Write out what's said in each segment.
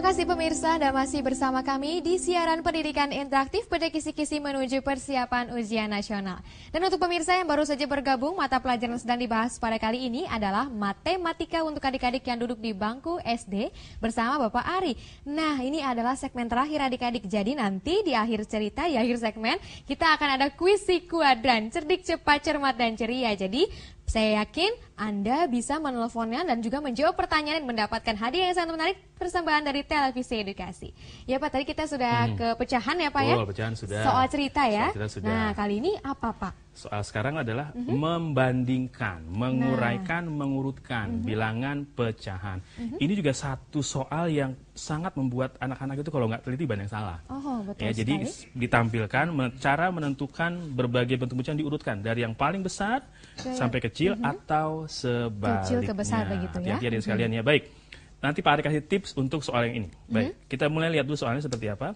kasih pemirsa, Anda masih bersama kami di siaran pendidikan interaktif pada kisi-kisi menuju persiapan ujian nasional. Dan untuk pemirsa yang baru saja bergabung, mata pelajaran yang sedang dibahas pada kali ini adalah matematika untuk adik-adik yang duduk di bangku SD bersama Bapak Ari. Nah, ini adalah segmen terakhir adik-adik. Jadi nanti di akhir cerita, di akhir segmen, kita akan ada kuis si kuadran, cerdik, cepat, cermat, dan ceria. Jadi saya yakin Anda bisa menelponnya dan juga menjawab pertanyaan dan mendapatkan hadiah yang sangat menarik persembahan dari Televisi Edukasi. Ya Pak, tadi kita sudah ke pecahan ya Pak ya? Pecahan sudah. Soal cerita ya? Soal cerita sudah. Nah, kali ini apa Pak? Soal sekarang adalah membandingkan, menguraikan, mengurutkan bilangan pecahan. Ini juga satu soal yang sangat membuat anak-anak itu kalau nggak teliti banyak salah. Oh, betul ya, jadi sekali. ditampilkan cara menentukan berbagai bentuk pecahan diurutkan dari yang paling besar sampai kecil atau sebaliknya. Kecil ke besar begitu ya. Hati-hati sekalian ya. Baik. Nanti Pak Ari kasih tips untuk soal yang ini. Baik, kita mulai lihat dulu soalnya seperti apa.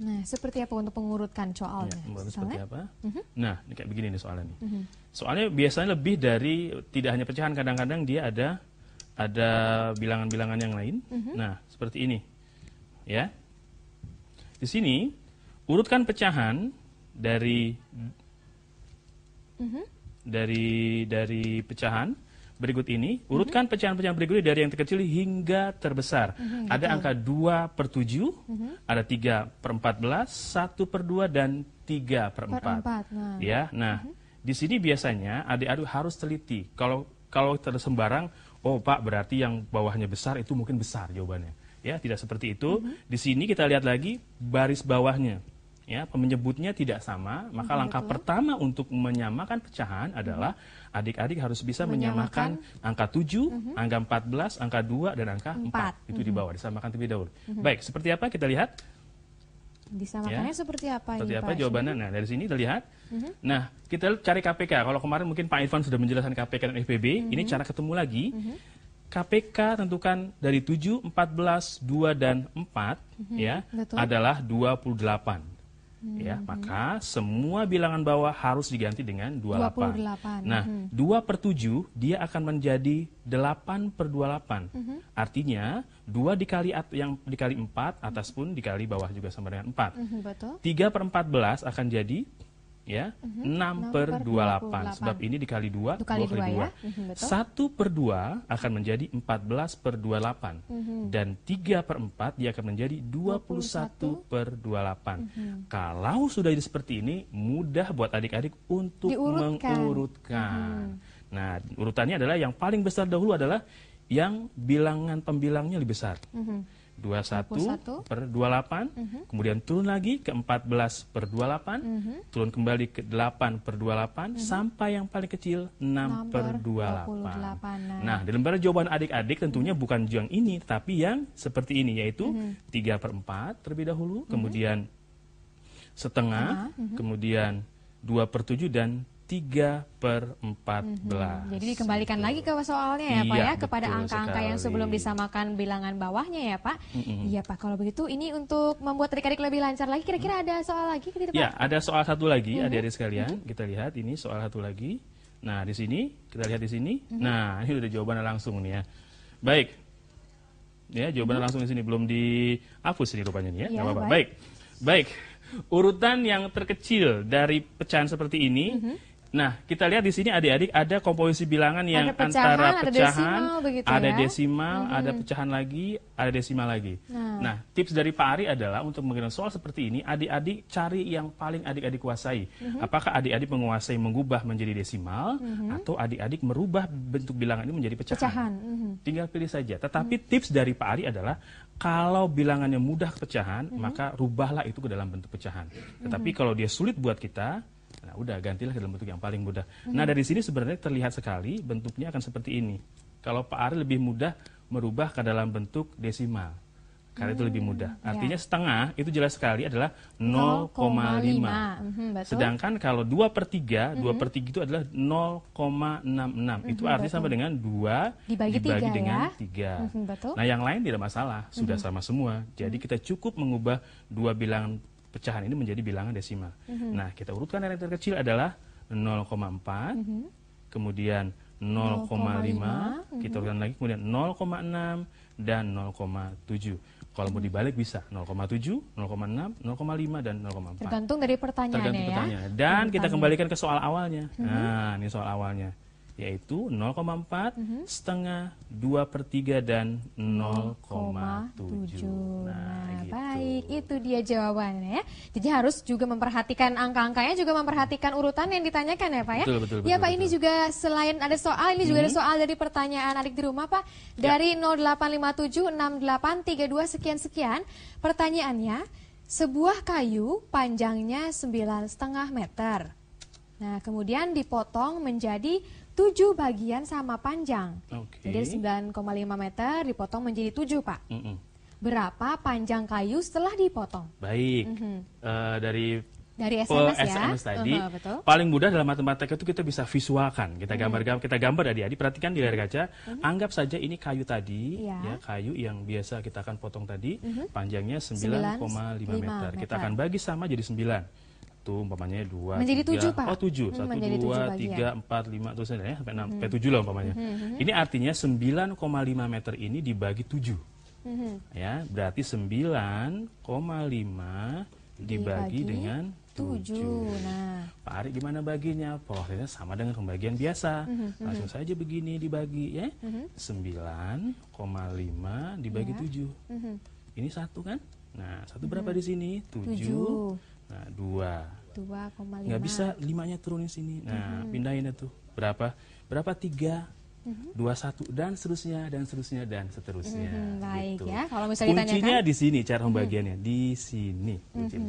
Nah, seperti apa untuk mengurutkan soalnya? Seperti apa? Nah, ini kayak begini nih soalnya nih. Soalnya biasanya lebih dari tidak hanya pecahan, kadang-kadang dia ada bilangan-bilangan yang lain. Nah, seperti ini. Ya. Di sini urutkan pecahan dari pecahan berikut ini, urutkan pecahan-pecahan berikutnya dari yang terkecil hingga terbesar. Ada angka 2/7, ada 3/14, 1/2, dan 3/4. Nah. Ya, nah di sini biasanya adik-adik harus teliti. Kalau tersembarang, oh Pak berarti yang bawahnya besar itu mungkin besar jawabannya. Ya, tidak seperti itu. Di sini kita lihat lagi baris bawahnya. Ya, menyebutnya tidak sama, maka langkah pertama untuk menyamakan pecahan adalah adik-adik harus bisa menyamakan angka 7, angka 14, angka 2, dan angka 4. Itu di bawah, disamakan terlebih dahulu. Baik, seperti apa kita lihat? Disamakannya seperti apa seperti ini apa Pak? jawabannya? Nah, dari sini kita lihat. Nah, kita cari KPK. Kalau kemarin mungkin Pak Irfan sudah menjelaskan KPK dan FPB, ini cara ketemu lagi. KPK tentukan dari 7, 14, 2, dan 4 ya, adalah 28. Ya, maka semua bilangan bawah harus diganti dengan 28. Nah, 2/7 dia akan menjadi 8/28. Artinya 2 dikali yang dikali 4 atas pun dikali bawah juga sama dengan 4. 3/14 akan jadi ya 6/28. Sebab ini dikali 2, 2 kali 2. 1/2 akan menjadi 14/28. Dan 3/4 dia akan menjadi 21/28. Kalau sudah seperti ini, mudah buat adik-adik untuk mengurutkan. Nah, urutannya adalah yang paling besar dahulu adalah yang bilangan pembilangnya lebih besar. 21/28, kemudian turun lagi ke 14/28, turun kembali ke 8/28, sampai yang paling kecil 6/28. Nah, di lembar jawaban adik-adik tentunya bukan yang ini, tapi yang seperti ini, yaitu 3/4 terlebih dahulu, kemudian setengah, kemudian 2/7, dan 3/14. Jadi dikembalikan lagi ke soalnya ya Pak ya, kepada angka-angka yang sebelum sekali. disamakan bilangan bawahnya ya Pak. Iya Pak, kalau begitu ini untuk membuat adik-adik lebih lancar lagi, kira-kira ada soal lagi gitu Pak? Ya, ada soal satu lagi adik-adik sekalian. Kita lihat ini soal satu lagi. Nah, di sini, kita lihat di sini. Nah, ini udah jawabannya langsung nih ya. Baik. Ya, jawabannya langsung di sini, belum dihapus ini rupanya nih ya. Nggak apa-apa. Baik. Urutan yang terkecil dari pecahan seperti ini. Nah, kita lihat di sini adik-adik ada komposisi bilangan yang antara pecahan, ada desimal, ada pecahan lagi, ada desimal lagi. Nah, tips dari Pak Ari adalah untuk mengerjakan soal seperti ini, adik-adik cari yang paling adik-adik kuasai. Apakah adik-adik menguasai mengubah menjadi desimal, atau adik-adik merubah bentuk bilangan ini menjadi pecahan. Tinggal pilih saja. Tetapi tips dari Pak Ari adalah, kalau bilangannya mudah pecahan, maka rubahlah itu ke dalam bentuk pecahan. Tetapi kalau dia sulit buat kita, nah udah gantilah ke dalam bentuk yang paling mudah. Nah, dari sini sebenarnya terlihat sekali bentuknya akan seperti ini. Kalau Pak Ari lebih mudah merubah ke dalam bentuk desimal, karena itu lebih mudah. Artinya setengah itu jelas sekali adalah 0,5. Sedangkan kalau 2/3, 2/3 itu adalah 0,66. Itu artinya sama dengan 2 dibagi dengan 3. Nah, yang lain tidak masalah, sudah sama semua. Jadi kita cukup mengubah dua bilangan pecahan ini menjadi bilangan desimal. Nah, kita urutkan dari yang terkecil adalah 0,4, kemudian 0,5, kita ulang lagi, kemudian 0,6 dan 0,7. Kalau mau dibalik bisa 0,7, 0,6, 0,5 dan 0,4. Tergantung dari pertanyaannya ya. Dan kita kembalikan ke soal awalnya. Nah, ini soal awalnya, yaitu 0,4, setengah, 2/3 dan 0,7. Nah, gitu. baik, itu dia jawabannya ya. Jadi harus juga memperhatikan angka-angkanya, juga memperhatikan urutan yang ditanyakan ya Pak ya. Betul, Ya Pak, ini juga selain ada soal, ini juga ada soal dari pertanyaan adik di rumah Pak. Dari 08576832 sekian-sekian. Pertanyaannya, sebuah kayu panjangnya 9,5 meter. Nah, kemudian dipotong menjadi 7 bagian sama panjang. Jadi 9,5 meter dipotong menjadi 7, Pak. Berapa panjang kayu setelah dipotong? Baik, dari SMS ya. SMS tadi, betul. paling mudah dalam matematika itu kita bisa visualkan. Kita gambar adik-adik, perhatikan di layar kaca. Anggap saja ini kayu tadi, ya kayu yang biasa kita akan potong tadi, panjangnya 9,5 meter. Kita akan bagi sama jadi 9. Tuh umpamanya 2, menjadi 3, 7 Pak. 7, 1, 2, 3, 4, 5, terus ya, sampai 6, sampai 7 lah umpamanya. Ini artinya 9,5 meter ini dibagi 7. Ya, berarti 9,5 dibagi dengan 7. Nah, Pak Ari gimana baginya? Prosesnya sama dengan pembagian biasa. Langsung saja begini dibagi ya. 9,5 dibagi 7. Ini 1 kan? Nah, 1 berapa di sini? 7. Nah, 2,5. Nggak bisa 5-nya turunin sini. Nah, pindahin itu. Berapa? 3, 21 dan seterusnya dan seterusnya dan seterusnya. Baik gitu. ya. Kalau misalnya kuncinya ditanyakan di sini cara pembagiannya di sini.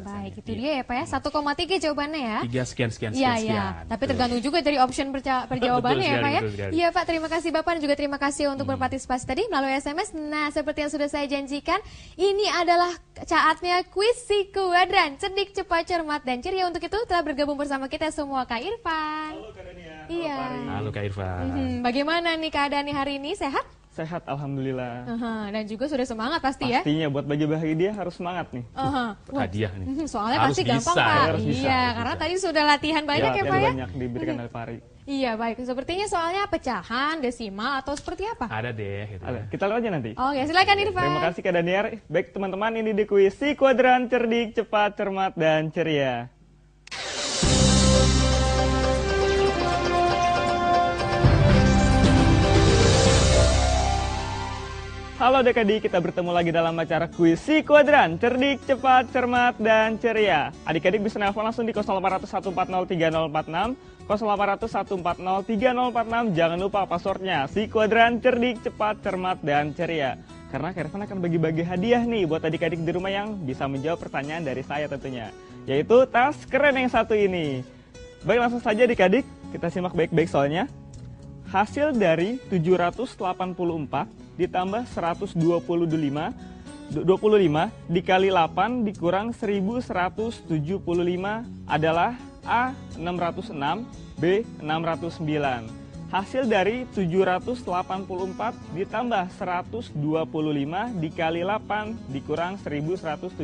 baik, itu dia ya Pak ya. 1,3 jawabannya ya. 3 sekian. Iya. Tapi tergantung juga dari option perjawabannya ya Pak ya. Iya Pak, terima kasih Bapak dan juga terima kasih untuk berpartisipasi tadi melalui SMS. Nah, seperti yang sudah saya janjikan, ini adalah saatnya kuis si kuadran. Cerdik, cepat, cermat, dan ceria. Untuk itu telah bergabung bersama kita semua Kak Irfan. Halo Kak Dania. Iya. Halo Kak Irfan. Bagaimana nih keadaannya hari ini? Sehat? Sehat, alhamdulillah. Dan juga sudah semangat pasti ya? Pastinya buat bagi-bagi dia harus semangat nih. Hadiah nih. Soalnya Harus pasti gampang bisa, Pak. harus bisa, Iya, harus karena bisa. tadi sudah latihan banyak ya Pak ya? Banyak diberikan oleh Pak Ari. Iya, baik. Sepertinya soalnya pecahan, desimal, atau seperti apa? Ada deh. Gitu. Ada, kita lihat aja nanti. Oh ya, silakan Irfan. Terima kasih Kak Daniar. Baik teman-teman, ini di kuis si kuadran, cerdik, cepat, cermat, dan ceria. Halo adik-adik, kita bertemu lagi dalam acara kuis si kuadran, cerdik, cepat, cermat, dan ceria. Adik-adik bisa nelfon langsung di 080014030046, 080014030046. Jangan lupa passwordnya si kuadran, cerdik, cepat, cermat, dan ceria. Karena Kak Irfan akan bagi-bagi hadiah nih buat adik-adik di rumah yang bisa menjawab pertanyaan dari saya tentunya, yaitu tas keren yang satu ini. Baik, langsung saja adik-adik, kita simak baik-baik soalnya. Hasil dari 784 ditambah 125 dikali 8 dikurang 1175 adalah A 606, B 609. Hasil dari 784 ditambah 125 dikali 8 dikurang 1175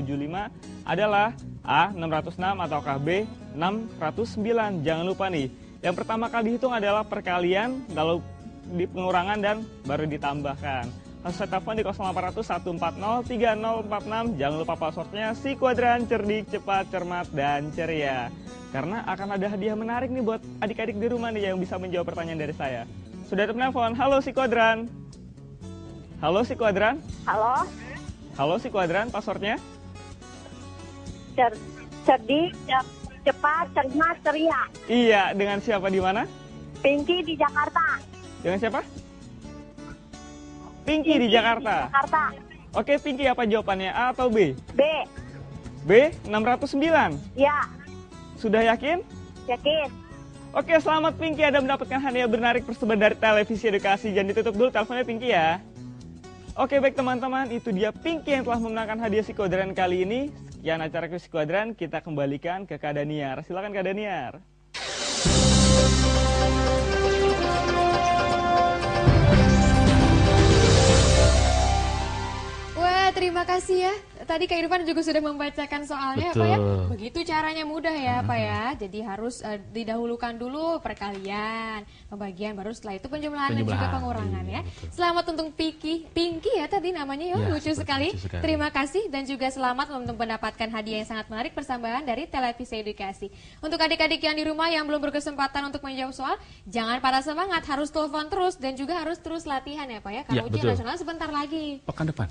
adalah A 606 ataukah B 609. Jangan lupa nih, yang pertama kali dihitung adalah perkalian, lalu di pengurangan dan baru ditambahkan. Langsung telepon di 080014030046. Jangan lupa passwordnya si kuadran, cerdik, cepat, cermat, dan ceria. Karena akan ada hadiah menarik nih buat adik-adik di rumah nih yang bisa menjawab pertanyaan dari saya. Sudah telepon, halo si kuadran. Halo si kuadran. Halo, Halo si kuadran, passwordnya? cerdik, cepat, cermat, ceria. Iya, dengan siapa di mana? Pinky di Jakarta. Dengan siapa? Pinky di Jakarta. Jakarta. Oke, Pinky, apa jawabannya? A atau B? B. B, 609. Ya, Sudah yakin? yakin. Oke, selamat Pinky, Anda mendapatkan hadiah menarik persembahan dari Televisi Edukasi. Jangan ditutup dulu teleponnya Pinky ya. Oke, baik teman-teman, itu dia Pinky yang telah memenangkan hadiah si kuadran kali ini. Sekian acara kuis si kuadran, kita kembalikan ke Kak Daniar. Silakan Kak Daniar. Wah, terima kasih ya tadi Kak Irfan juga sudah membacakan soalnya Pak ya. Betul. Begitu caranya mudah ya Pak ya. Jadi harus didahulukan dulu perkalian, pembagian, baru setelah itu penjumlahan dan juga Penjumlahan, pengurangan iya, ya. betul. Selamat untuk Pinky ya tadi namanya ya, Ya, lucu sekali. lucu sekali. Terima kasih dan juga selamat untuk mendapatkan hadiah yang sangat menarik persembahan dari Televisi Edukasi. Untuk adik-adik yang di rumah yang belum berkesempatan untuk menjawab soal, jangan patah semangat, harus telepon terus dan juga harus terus latihan ya Pak ya. Karena Ya, ujian betul. nasional sebentar lagi. Pekan depan.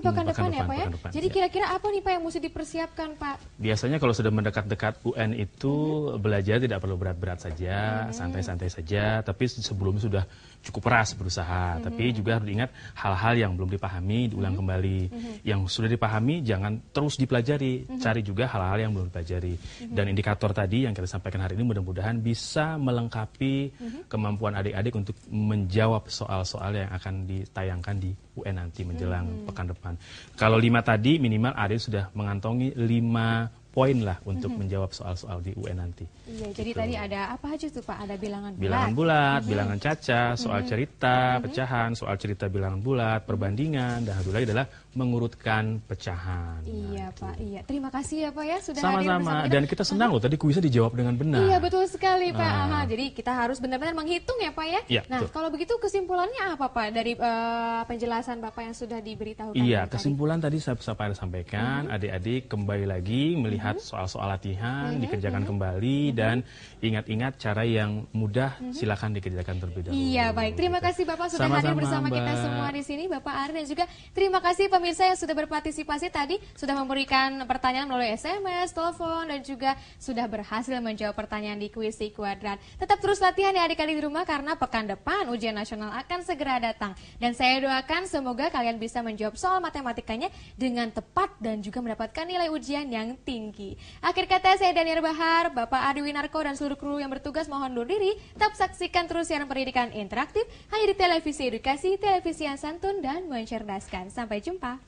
Pekan depan ya Pak ya. pekan depan, Jadi ya. kira-kira apa nih Pak yang mesti dipersiapkan Pak? Biasanya kalau sudah mendekat-dekat UN itu belajar tidak perlu berat-berat saja, santai-santai saja, tapi sebelumnya sudah cukup keras berusaha. Tapi juga harus diingat hal-hal yang belum dipahami diulang kembali. Yang sudah dipahami jangan terus dipelajari, cari juga hal-hal yang belum dipelajari. Dan indikator tadi yang kita sampaikan hari ini mudah-mudahan bisa melengkapi kemampuan adik-adik untuk menjawab soal-soal yang akan ditayangkan di UN nanti menjelang pekan depan. Kalau 5 tadi minimal adik sudah mengantongi 5 poin lah untuk menjawab soal-soal di UN nanti. Iya, jadi tadi ada apa aja tuh Pak? Ada bilangan bulat. Bilangan bulat, bilangan caca, soal cerita, pecahan, soal cerita bilangan bulat, perbandingan, dan satu lagi adalah mengurutkan pecahan. Iya Nah, Pak, iya. Terima kasih ya Pak ya sudah hadir sama-sama, bersama kita. dan kita senang loh tadi kuisnya dijawab dengan benar. Iya betul sekali Pak. Aha, jadi kita harus benar-benar menghitung ya Pak ya. Iya, Nah betul. kalau begitu kesimpulannya apa Pak dari penjelasan Bapak yang sudah diberitahukan? Iya, tadi? kesimpulan tadi saya sampaikan, adik-adik kembali lagi melihat soal-soal latihan, dikerjakan kembali, dan ingat-ingat cara yang mudah, silakan dikerjakan terlebih dahulu. Iya baik, terima kasih Bapak sudah hadir Sama-sama, bersama Mbak. kita semua di sini, Bapak Ari, dan juga terima kasih pemirsa yang sudah berpartisipasi tadi, sudah memberikan pertanyaan melalui SMS, telepon, dan juga sudah berhasil menjawab pertanyaan di kuis si kuadrat. Tetap terus latihan ya adik-adik di rumah karena pekan depan ujian nasional akan segera datang. Dan saya doakan semoga kalian bisa menjawab soal matematikanya dengan tepat dan juga mendapatkan nilai ujian yang tinggi. Akhir kata saya Daniel Bahar, Bapak Adi Winarko dan seluruh kru yang bertugas mohon undur diri. Tetap saksikan terus siaran pendidikan interaktif hanya di Televisi Edukasi, televisi yang santun dan mencerdaskan. Sampai jumpa.